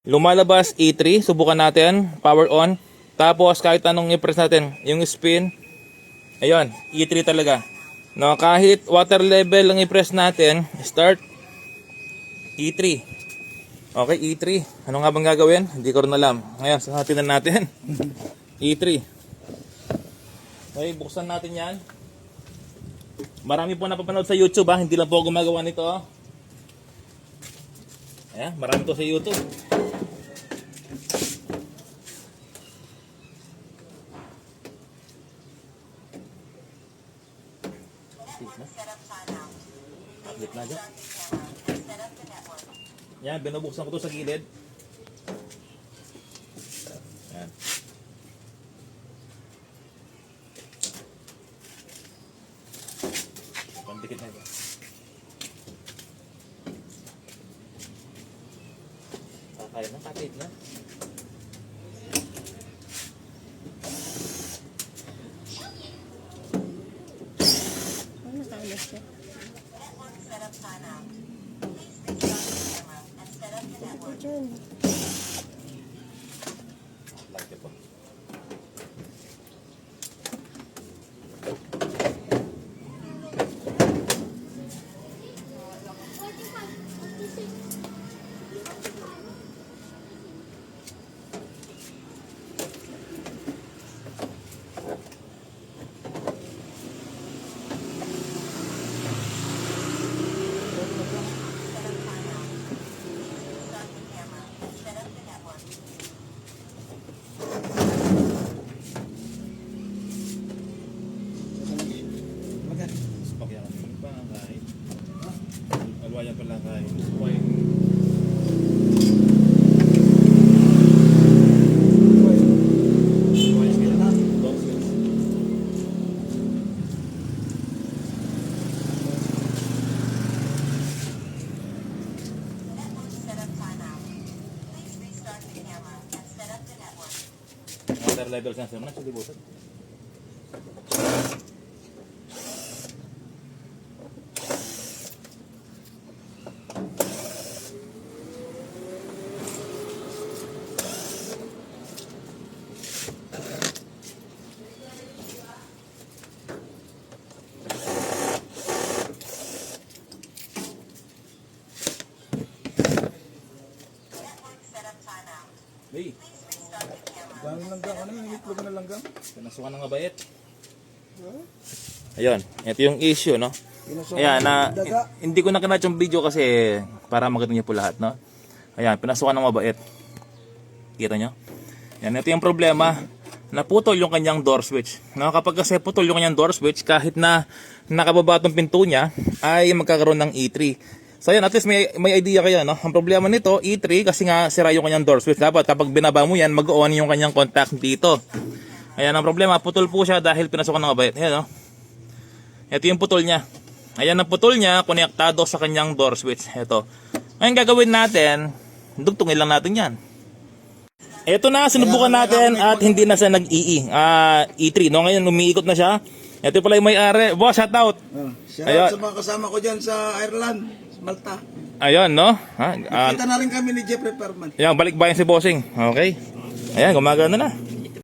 Lumalabas E3, subukan natin, power on. Tapos kahit anong i-press natin, yung spin, ayun, E3 talaga. No, kahit water level lang i-press natin, start, E3. Okay, E3. Ano nga bang gagawin? Hindi ko rin alam. Ngayon, sasatin na natin. E3. Okay, buksan natin yan. Marami po napapanood sa YouTube ha, hindi lang po gumagawa nito. Ayan, marami to sa YouTube. Update na dyan. Yan, binubuksan ko to sa gilid. Yan. Pandikit na ito. Kaya na, kapit na. Ano nakaalas siya? Diyan. Like ito. Alwaya pala kain. Water level sensor na, sulibutan. Hey, Dami langgang, ano yung itlog na langgang? pinasukan ng mabait. Ayun, ito yung issue, no? Pinasukan Ayan, ng daga. hindi ko na kinat yung video kasi para makita niyo po lahat, no? Ayan, pinasukan ng mabait. Kita nyo? Yan, ito yung problema. Naputol yung kanyang door switch. No? Kapag kasi putol yung kanyang door switch, kahit na nakababa itong pinto niya, ay magkakaroon ng E3. So yan, at least may idea kayo, no? Ang problema nito, E3, kasi nga sira yung kanyang door switch. Dapat kapag binaba mo yan, mag-on yung kanyang contact dito. Ayan, ang problema, putol po siya dahil pinasukan ng mabait. Ayan, no? Ito yung putol niya. Ayan ang putol niya, konektado sa kanyang door switch. Ito. Ngayon gagawin natin, dugtungin lang natin yan. Ito na, sinubukan natin at hindi na siya nag-EE. E3, no? Ngayon, umiikot na siya. Ito pala yung may-ari. Boss, shout out! Shout Ayun. out sa mga kasama ko dyan sa Ireland, sa Malta. Ayun, no? Kita na rin kami ni Jeffrey Perman. Ayan, balik bayan si Bossing. Okay. Ayan, gumagana na.